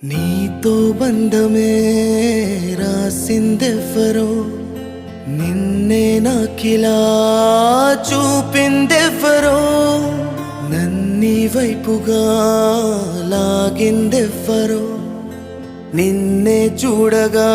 నీతో బంధమే రాసిందెవ్వరో, నిన్నే నాకిలా చూపిందెవ్వరో, నన్నీ వైపుగా లాగిందెవ్వరో, నిన్నే చూడగా